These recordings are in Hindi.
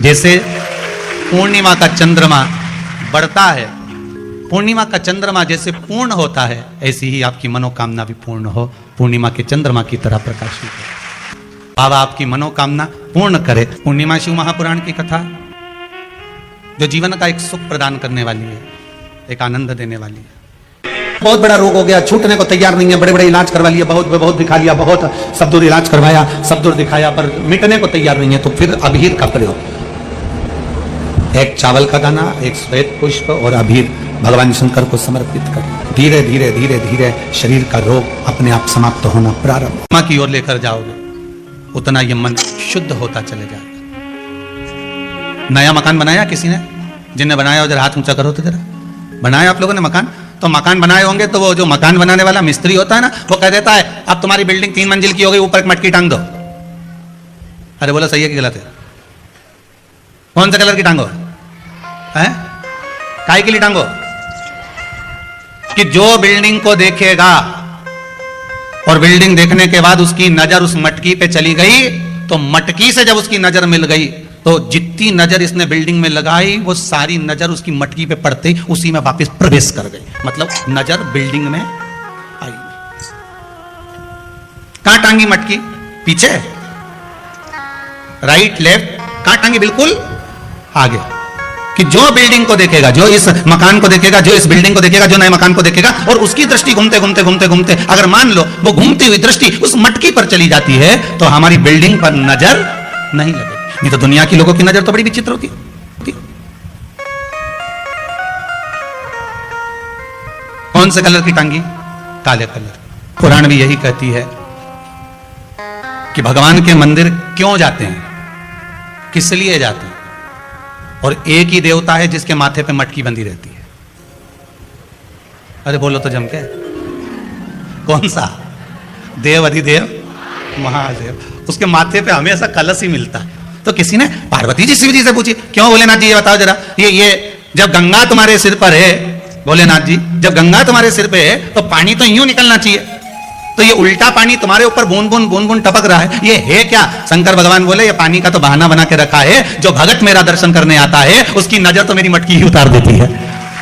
जैसे पूर्णिमा का चंद्रमा बढ़ता है, पूर्णिमा का चंद्रमा जैसे पूर्ण होता है, ऐसी ही आपकी मनोकामना भी पूर्ण हो, पूर्णिमा के चंद्रमा की तरह प्रकाशित हो। बाबा आपकी मनोकामना पूर्ण करे। पूर्णिमा शिव महापुराण की कथा जो जीवन का एक सुख प्रदान करने वाली है, एक आनंद देने वाली है। बहुत बड़ा रोग हो गया, छूटने को तैयार नहीं है, बड़े बड़े इलाज करवा लिए, बहुत दिखा लिया, बहुत सब दूर इलाज करवाया, सब दूर दिखाया, पर मिटने को तैयार नहीं है, तो फिर अबीर का प्रयोग, एक चावल का दाना, एक श्वेत पुष्प और अबीर भगवान शंकर को समर्पित कर धीरे धीरे धीरे धीरे शरीर का रोग अपने आप समाप्त होना प्रारंभ मां की ओर लेकर जाओगे, उतना ये मन शुद्ध होता चले जाएगा। नया मकान बनाया किसी ने? जिनने बनाया जरा हाथ ऊंचा करो तो जरा। बनाया आप लोगों ने मकान? तो मकान बनाए होंगे तो वो जो मकान बनाने वाला मिस्त्री होता है ना, वो कह देता है अब तुम्हारी बिल्डिंग 3 मंजिल की हो गई, ऊपर एक मटकी टांग दो। अरे बोलो सही है कि गलत है? कौन सा कलर की टांगो है? काय के लिए टांगो? कि जो बिल्डिंग को देखेगा और बिल्डिंग देखने के बाद उसकी नजर उस मटकी पे चली गई, तो मटकी से जब उसकी नजर मिल गई तो जितनी नजर इसने बिल्डिंग में लगाई वो सारी नजर उसकी मटकी पे पड़ते ही उसी में वापस प्रवेश कर गई। मतलब नजर बिल्डिंग में आई। कहां टांगी मटकी? पीछे, राइट लेफ्ट? कहां टांगी? बिल्कुल आगे। कि जो बिल्डिंग को देखेगा, जो इस मकान को देखेगा, जो इस बिल्डिंग को देखेगा, जो नए मकान को देखेगा, और उसकी दृष्टि घूमते घूमते घूमते घूमते अगर मान लो वो घूमती हुई दृष्टि उस मटकी पर चली जाती है, तो हमारी बिल्डिंग पर नजर नहीं लगेगी। नहीं तो दुनिया की लोगों की नजर तो बड़ी विचित्र होती है। कौन से कलर की टांगी? काले कलर। पुराण भी यही कहती है कि भगवान के मंदिर क्यों जाते हैं, किस लिए जाते हैं, और एक ही देवता है जिसके माथे पे मटकी बंधी रहती है। अरे बोलो तो जम के, कौन सा? देव अधिदेव महादेव, उसके माथे पे हमेशा कलश ही मिलता है। तो किसी ने पार्वती जी शिव जी से पूछी, क्यों भोलेनाथ जी ये बताओ जरा, ये जब गंगा तुम्हारे सिर पर है, भोलेनाथ जी जब गंगा तुम्हारे सिर पे है तो पानी तो यूं निकलना चाहिए, तो ये उल्टा पानी तुम्हारे ऊपर बूंद बूंद टपक रहा है, ये है क्या? शंकर भगवान बोले ये पानी का तो बहाना बना के रखा है, जो भगत मेरा दर्शन करने आता है उसकी नजर तो मेरी मटकी ही उतार देती है,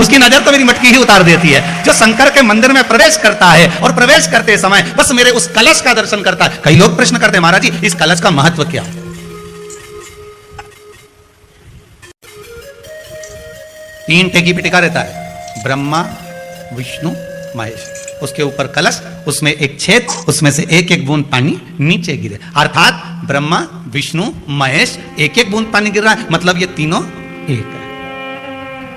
उसकी नजर तो मेरी मटकी ही उतार देती है। जो शंकर के मंदिर में प्रवेश करता है और प्रवेश करते समय बस मेरे उस कलश का दर्शन करता है। कई लोग प्रश्न करते हैं, महाराज जी इस कलश का महत्व क्या है? 3 टेकी पे टिका रहता है, ब्रह्मा विष्णु महेश, उसके ऊपर कलश, उसमें एक छेद, उसमें से एक एक बूंद पानी नीचे गिरे, अर्थात ब्रह्मा विष्णु महेश एक एक बूंद पानी गिर रहा है, मतलब ये तीनों एक है।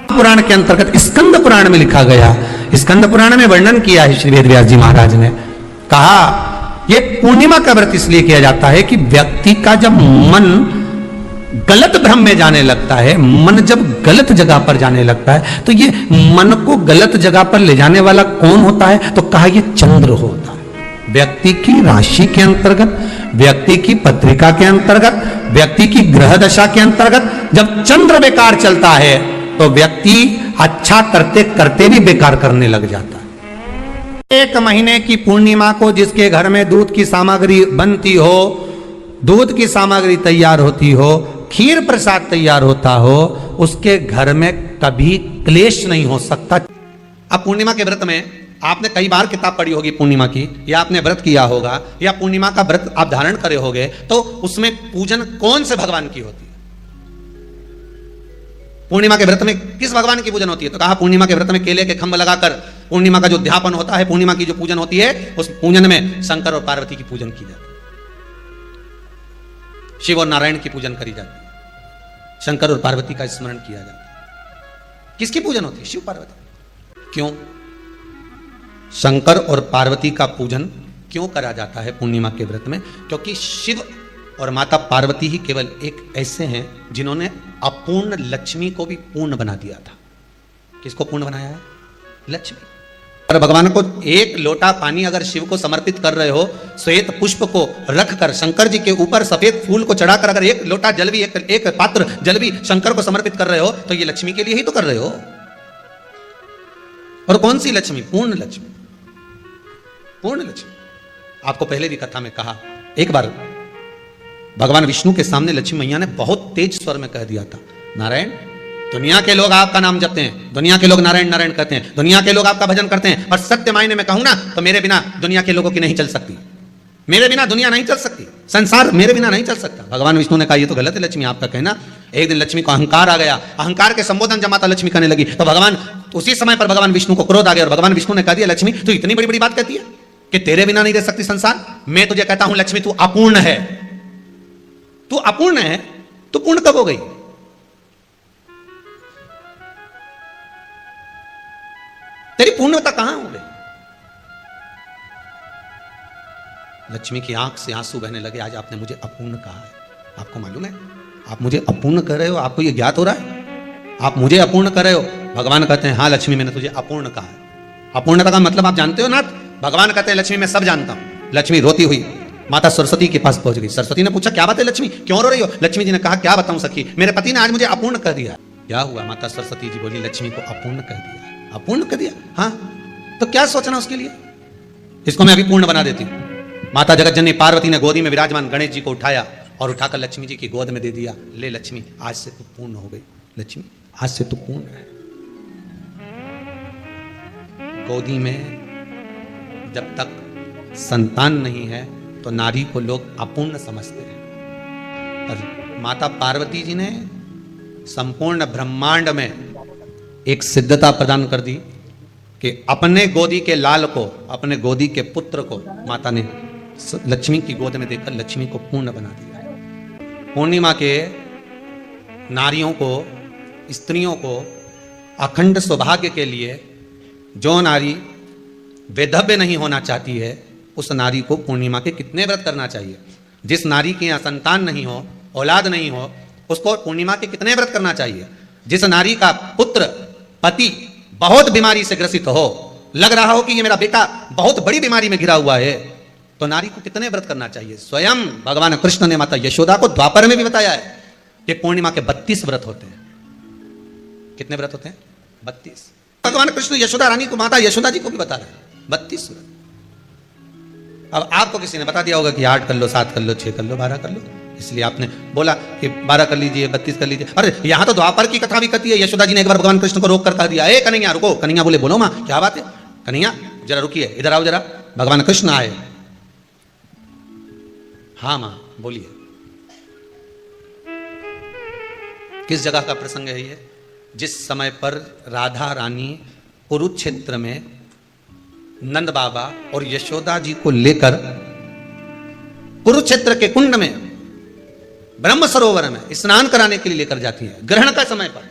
पुराण के अंतर्गत स्कंद पुराण में लिखा गया, स्कंद पुराण में वर्णन किया है श्री वेदव्यास जी महाराज ने, कहा यह पूर्णिमा का व्रत इसलिए किया जाता है कि व्यक्ति का जब मन गलत भ्रम में जाने लगता है, मन जब गलत जगह पर जाने लगता है, तो ये मन को गलत जगह पर ले जाने वाला कौन होता है? तो कहा ये चंद्र होता है। व्यक्ति की राशि के अंतर्गत, व्यक्ति की पत्रिका के अंतर्गत, व्यक्ति की ग्रह दशा के अंतर्गत जब चंद्र बेकार चलता है तो व्यक्ति अच्छा करते करते भी बेकार करने लग जाता है। 1 महीने की पूर्णिमा को जिसके घर में दूध की सामग्री बनती हो, दूध की सामग्री तैयार होती हो, खीर प्रसाद तैयार होता हो, उसके घर में कभी क्लेश नहीं हो सकता। अब पूर्णिमा के व्रत में आपने कई बार किताब पढ़ी होगी पूर्णिमा की, या आपने व्रत किया होगा, या पूर्णिमा का व्रत आप धारण करे होगे, तो उसमें पूजन कौन से भगवान की होती है? पूर्णिमा के व्रत में किस भगवान की पूजन होती है? तो कहा पूर्णिमा के व्रत में केले के खंभ लगाकर पूर्णिमा का जो अध्यापन होता है, पूर्णिमा की जो पूजन होती है, उस पूजन में शंकर और पार्वती की पूजन की जाती है, शिव और नारायण की पूजन करी जाती है, शंकर और पार्वती का स्मरण किया जाता है। किसकी पूजन होती है? शिव पार्वती। क्यों शंकर और पार्वती का पूजन क्यों करा जाता है पूर्णिमा के व्रत में? क्योंकि शिव और माता पार्वती ही केवल एक ऐसे हैं जिन्होंने अपूर्ण लक्ष्मी को भी पूर्ण बना दिया था। किसको पूर्ण बनाया है? लक्ष्मी। और भगवान को 1 लोटा पानी अगर शिव को समर्पित कर रहे हो, श्वेत पुष्प को रखकर शंकर जी के ऊपर सफेद फूल को चढ़ाकर अगर 1 लोटा जल भी, एक पात्र जल भी शंकर को समर्पित कर रहे हो, तो ये लक्ष्मी के लिए ही तो कर रहे हो। और कौन सी लक्ष्मी? पूर्ण लक्ष्मी। पूर्ण लक्ष्मी। आपको पहले भी कथा में कहा, एक बार भगवान विष्णु के सामने लक्ष्मी मैया ने बहुत तेज स्वर में कह दिया था, नारायण, दुनिया के लोग आपका नाम जपते हैं, दुनिया के लोग नारायण नारायण कहते हैं, दुनिया के लोग आपका भजन करते हैं, और सत्य मायने में कहूं ना तो मेरे बिना दुनिया के लोगों की नहीं चल सकती, मेरे बिना दुनिया नहीं चल सकती, संसार मेरे बिना नहीं चल सकता। भगवान विष्णु ने कहा ये तो गलत है लक्ष्मी आपका कहना। एक दिन लक्ष्मी को अहंकार आ गया, अहंकार के संबोधन जब माता लक्ष्मी करने लगी तो भगवान उसी समय पर भगवान विष्णु को क्रोध आ गया और भगवान विष्णु ने कह दिया, लक्ष्मी तू इतनी बड़ी बड़ी बात कहती है कि तेरे बिना नहीं रह सकती संसार। मैं तुझे कहता हूं लक्ष्मी तू अपूर्ण है, तू अपूर्ण है, तू पूर्ण कब हो गई? तेरी पूर्णता कहां हो गई? लक्ष्मी की आंख से आंसू बहने लगे। आज आपने मुझे अपूर्ण कहा है, आपको मालूम है आप मुझे अपूर्ण कर रहे हो? आपको ये ज्ञात हो रहा है आप मुझे अपूर्ण कर रहे हो? भगवान कहते हैं हाँ लक्ष्मी मैंने तुझे अपूर्ण कहा है। अपूर्णता का मतलब आप जानते हो ना? भगवान कहते हैं लक्ष्मी मैं सब जानता हूं। लक्ष्मी रोती हुई माता सरस्वती के पास पहुंच गई। सरस्वती ने पूछा क्या बात है लक्ष्मी, क्यों रो रही हो? लक्ष्मी जी ने कहा क्या बताऊं सखी, मेरे पति ने आज मुझे अपूर्ण कर दिया। क्या हुआ? माता सरस्वती जी बोली लक्ष्मी को अपूर्ण कर दिया। अपूर्ण कर दिया? हाँ, तो क्या सोचना उसके लिए, इसको मैं अभी पूर्ण बना देती हूं। माता जगतजननी पार्वती ने गोदी में विराजमान गणेश जी को उठाया और उठाकर लक्ष्मी जी की गोद में दे दिया। ले लक्ष्मी आज से तू पूर्ण हो गई, लक्ष्मी आज से तू पूर्ण है। गोदी में जब तक संतान नहीं है तो नारी को लोग अपूर्ण समझते हैं, पर माता पार्वती जी ने संपूर्ण ब्रह्मांड में एक सिद्धता प्रदान कर दी कि अपने गोदी के लाल को, अपने गोदी के पुत्र को माता ने लक्ष्मी की गोद में देकर लक्ष्मी को पूर्ण बना दिया। पूर्णिमा के नारियों को, स्त्रियों को अखंड सौभाग्य के लिए जो नारी वैधव्य नहीं होना चाहती है उस नारी को पूर्णिमा के कितने व्रत करना चाहिए? जिस नारी के यहाँ संतान नहीं हो, औलाद नहीं हो, उसको पूर्णिमा के कितने व्रत करना चाहिए? जिस नारी का पुत्र, पति बहुत बीमारी से ग्रसित हो, लग रहा हो कि ये मेरा बेटा बहुत बड़ी बीमारी में घिरा हुआ है, तो नारी को कितने व्रत करना चाहिए? स्वयं भगवान कृष्ण ने माता यशोदा को द्वापर में भी बताया है कि पूर्णिमा के 32 व्रत होते हैं। कितने व्रत होते हैं? 32। भगवान कृष्ण यशोदा रानी को, माता यशोदा जी को भी बता रहे हैं 32 व्रत। अब आपको किसी ने बता दिया होगा कि 8 कर लो, 7 कर लो, 6 कर लो, 12 कर लो, इसलिए आपने बोला कि 12 कर लीजिए, 32 कर लीजिए। अरे यहां तो द्वापर की कथा भी कहती है। यशोदा जी ने एक बार भगवान कृष्ण को रोक कर कह दिया, ए कन्हैया रुको। कन्हैया बोले बोलो मां क्या बात है? कन्हैया जरा रुकिए, इधर आओ जरा। भगवान कृष्ण आए। हाँ मां बोलिए। किस जगह का प्रसंग है ये? जिस समय पर राधा रानी कुरुक्षेत्र में नंद बाबा और यशोदा जी को लेकर कुरुक्षेत्र के कुंड में, ब्रह्म सरोवर में स्नान कराने के लिए लेकर जाती है, ग्रहण का समय पर।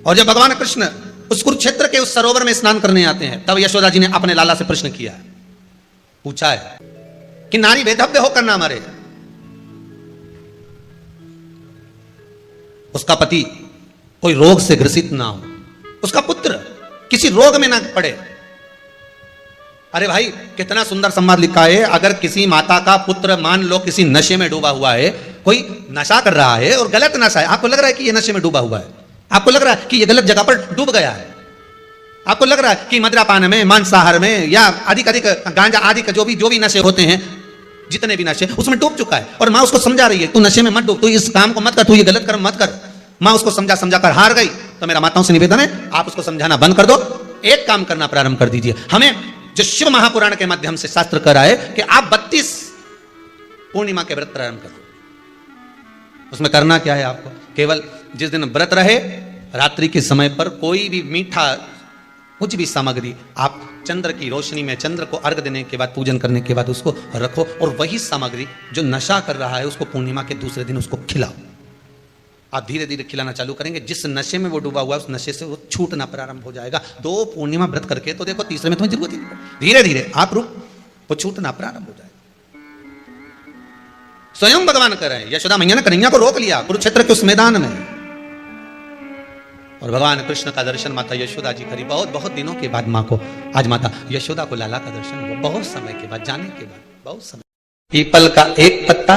और जब भगवान कृष्ण उस कुरुक्षेत्र के उस सरोवर में स्नान करने आते हैं, तब यशोदा जी ने अपने लाला से प्रश्न किया, पूछा है कि नारी वैधव्य होकर ना मरे, उसका पति कोई रोग से ग्रसित ना हो, उसका पुत्र किसी रोग में ना पड़े। अरे भाई कितना सुंदर संवाद लिखा है। अगर किसी माता का पुत्र मान लो किसी नशे में डूबा हुआ है, कोई नशा कर रहा है और गलत नशा है, आपको लग रहा है कि ये नशे में डूबा हुआ है, आपको लग रहा है कि ये गलत जगह पर डूब गया है, आपको लग रहा है कि मदिरापान में, मांसाहार में या अधिक गांजा आदि का जो भी नशे होते हैं, जितने भी नशे, उसमें डूब चुका है। और माँ उसको समझा रही है तू नशे में मत डूब, तू इस काम को मत कर, तू ये गलत कर्म मत कर। माँ उसको समझा कर हार गई। तो मेरा माताओं से निवेदन है आप उसको समझाना बंद कर दो, एक काम करना प्रारंभ कर दीजिए। हमें जो शिव महापुराण के माध्यम से शास्त्र कह रहा है कि आप 32 पूर्णिमा के व्रत प्रारंभ करो। उसमें करना क्या है? आपको केवल जिस दिन व्रत रहे रात्रि के समय पर कोई भी मीठा कुछ भी सामग्री आप चंद्र की रोशनी में, चंद्र को अर्घ देने के बाद, पूजन करने के बाद उसको रखो, और वही सामग्री जो नशा कर रहा है उसको पूर्णिमा के दूसरे दिन उसको खिलाओ। आप धीरे धीरे खिलाना चालू करेंगे, जिस नशे में वो डूबा हुआ है उस नशे से वो छूटना प्रारंभ हो जाएगा। 2 पूर्णिमा व्रत करके तो देखो, तीसरे में तुम्हें जरूरत ही नहीं, धीरे धीरे आप वो छूटना प्रारंभ हो जाएगा। स्वयं भगवान कर रहे हैं। यशोदा मैया ने कन्हैया को रोक लिया कुरुक्षेत्र के उस मैदान में, और भगवान कृष्ण का दर्शन माता यशोदा जी करी। बहुत दिनों के बाद माँ को, आज माता यशोदा को लाला का दर्शन हुआ, बहुत समय के बाद, जाने के बाद, बहुत समय। पीपल का एक पत्ता,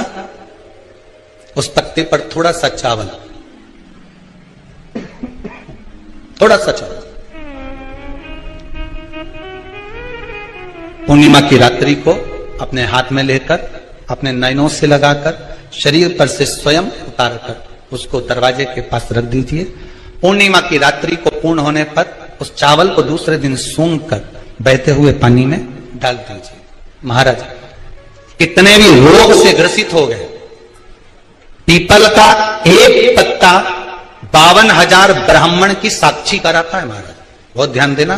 उस पत्ते पर थोड़ा सा चावल, थोड़ा सा चावल। पूर्णिमा की रात्रि को अपने हाथ में लेकर अपने नयनों से लगाकर शरीर पर से स्वयं उतारकर उसको दरवाजे के पास रख दीजिए। पूर्णिमा की रात्रि को पूर्ण होने पर उस चावल को दूसरे दिन सूंघ कर बहते हुए पानी में डाल दीजिए। महाराज कितने भी रोग से ग्रसित हो गए, पीपल का एक पत्ता 52,000 ब्राह्मण की साक्षी कराता है। महाराज बहुत ध्यान देना,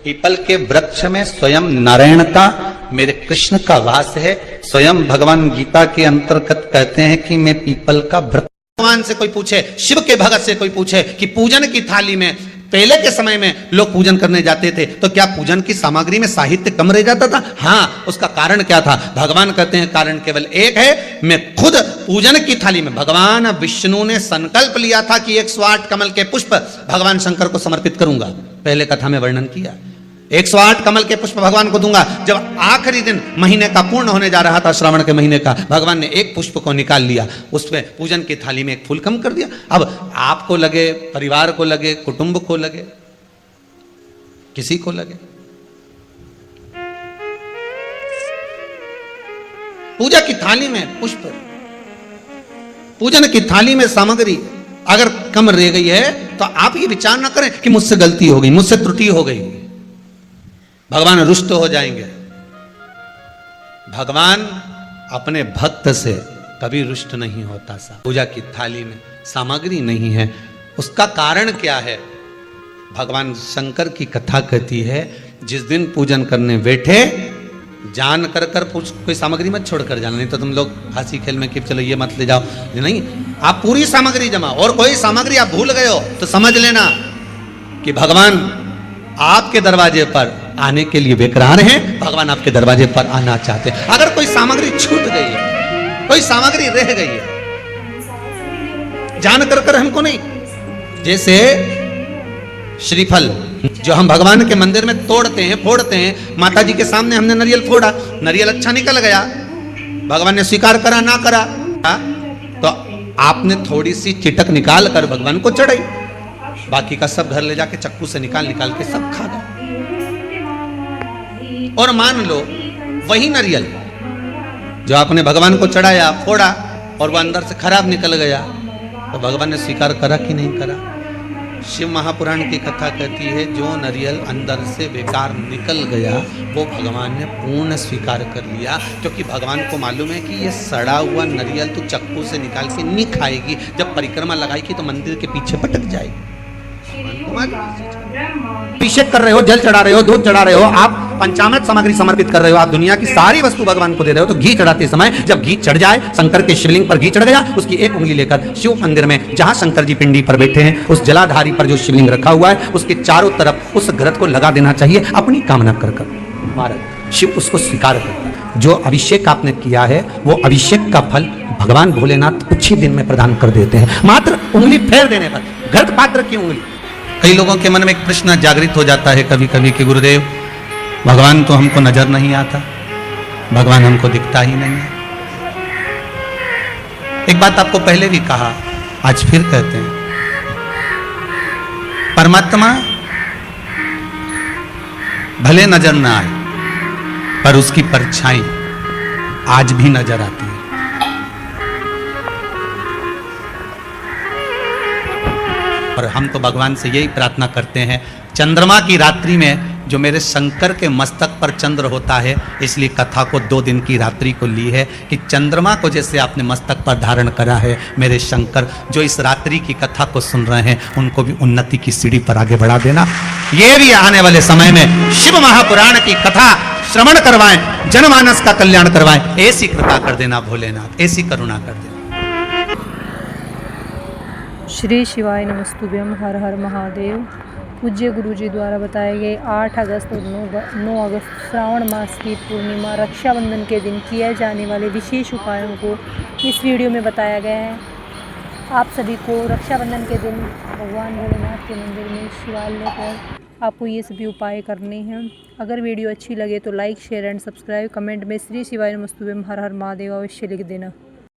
पीपल के वृक्ष में स्वयं नारायण का, मेरे कृष्ण का वास है। स्वयं भगवान गीता के अंतर्गत कहते हैं कि मैं पीपल का वृक्ष। भगवान से कोई पूछे, शिव के भगत से कोई पूछे कि पूजन की थाली में, पहले के समय में लोग पूजन करने जाते थे तो क्या पूजन की सामग्री में साहित्य कम रह जाता था? हाँ, उसका कारण क्या था? भगवान कहते हैं कारण केवल एक है, मैं खुद पूजन की थाली में, भगवान विष्णु ने संकल्प लिया था कि 108 कमल के पुष्प भगवान शंकर को समर्पित करूंगा। पहले कथा में वर्णन किया, 108 कमल के पुष्प भगवान को दूंगा। जब आखिरी दिन महीने का पूर्ण होने जा रहा था, श्रावण के महीने का, भगवान ने एक पुष्प को निकाल लिया, उसमें पूजन की थाली में एक फूल कम कर दिया। अब आपको लगे, परिवार को लगे, कुटुंब को लगे, किसी को लगे, पूजा की थाली में पुष्प, पूजन की थाली में सामग्री अगर कम रह गई है तो आप ये विचार ना करें कि मुझसे गलती हो गई, मुझसे त्रुटि हो गई, भगवान रुष्ट हो जाएंगे। भगवान अपने भक्त से कभी रुष्ट नहीं होता। सा पूजा की थाली में सामग्री नहीं है, उसका कारण क्या है? भगवान शंकर की कथा कहती है, जिस दिन पूजन करने बैठे जान कर कोई सामग्री मत छोड़कर जाना, नहीं तो तुम लोग हंसी खेल में कि चलो ये मत ले जाओ, नहीं, आप पूरी सामग्री जमा, और कोई सामग्री आप भूल गए हो तो समझ लेना कि भगवान आपके दरवाजे पर आने के लिए बेकरार हैं, भगवान आपके दरवाजे पर आना चाहते हैं। अगर कोई सामग्री छूट गई है, कोई सामग्री रह गई है, जान कर हमको नहीं, जैसे श्रीफल जो हम भगवान के मंदिर में तोड़ते हैं, फोड़ते हैं, माता जी के सामने हमने नारियल फोड़ा, नारियल अच्छा निकल गया, भगवान ने स्वीकार करा ना करा, तो आपने थोड़ी सी चिटक निकाल कर भगवान को चढ़ाई, बाकी का सब घर ले जाके चक्कू से निकाल के सब खा गए। और मान लो वही नारियल जो आपने भगवान को चढ़ाया, फोड़ा, और वह अंदर से खराब निकल गया, तो भगवान ने स्वीकार करा कि नहीं करा? शिव महापुराण की कथा कहती है, जो नारियल अंदर से बेकार निकल गया वो भगवान ने पूर्ण स्वीकार कर लिया, क्योंकि भगवान को मालूम है कि ये सड़ा हुआ नारियल तो चक्कू से निकाल के नहीं खाएगी, जब परिक्रमा लगाएगी तो मंदिर के पीछे पटक जाएगी। अभिषेक कर रहे हो, जल चढ़ा रहे हो, दूध चढ़ा रहे हो, आप पंचामृत सामग्री समर्पित कर रहे हो, आप दुनिया की सारी वस्तु भगवान को दे रहे हो, तो घी चढ़ाते समय जब घी चढ़ जाए, शंकर के शिवलिंग पर घी चढ़ गया, उसकी एक उंगली लेकर शिव मंदिर में जहां शंकर जी पिंडी पर बैठे हैं, उस जलाधारी पर जो शिवलिंग रखा हुआ है, उसके चारों तरफ उस घृत को लगा देना चाहिए, अपनी कामना कर महाराज शिव उसको स्वीकार करता है। जो अभिषेक आपने किया है वो अभिषेक का फल भगवान भोलेनाथ कुछ ही दिन में प्रदान कर देते हैं, मात्र उंगली फेर देने पर, घृत पात्र की उंगली। कई लोगों के मन में एक प्रश्न जागृत हो जाता है कभी कभी कि गुरुदेव, भगवान तो हमको नजर नहीं आता, भगवान हमको दिखता ही नहीं है। एक बात आपको पहले भी कहा, आज फिर कहते हैं, परमात्मा भले नजर ना आए पर उसकी परछाई आज भी नजर आती है। और हम तो भगवान से यही प्रार्थना करते हैं, चंद्रमा की रात्रि में जो मेरे शंकर के मस्तक पर चंद्र होता है, इसलिए कथा को 2 दिन की रात्रि को ली है कि चंद्रमा को जैसे आपने मस्तक पर धारण करा है, मेरे शंकर जो इस रात्रि की कथा को सुन रहे हैं उनको भी उन्नति की सीढ़ी पर आगे बढ़ा देना। ये भी आने वाले समय में शिव महापुराण की कथा श्रवण करवाएं, जनमानस का कल्याण करवाएं, ऐसी कृपा कर देना भोलेनाथ, ऐसी करुणा कर देना। श्री शिवाय नमस्तुभ्यम, हर हर महादेव। पूज्य गुरुजी द्वारा बताए गए 8 अगस्त और 9 अगस्त श्रावण मास की पूर्णिमा रक्षाबंधन के दिन किए जाने वाले विशेष उपायों को इस वीडियो में बताया गया है। आप सभी को रक्षाबंधन के दिन भगवान भोलेनाथ के मंदिर में शिवालय पर आपको ये सभी उपाय करने हैं। अगर वीडियो अच्छी लगे तो like, share and subscribe, comment में श्री शिवाय नमस्तुभ्यम, हर हर महादेव अवश्य लिख देना।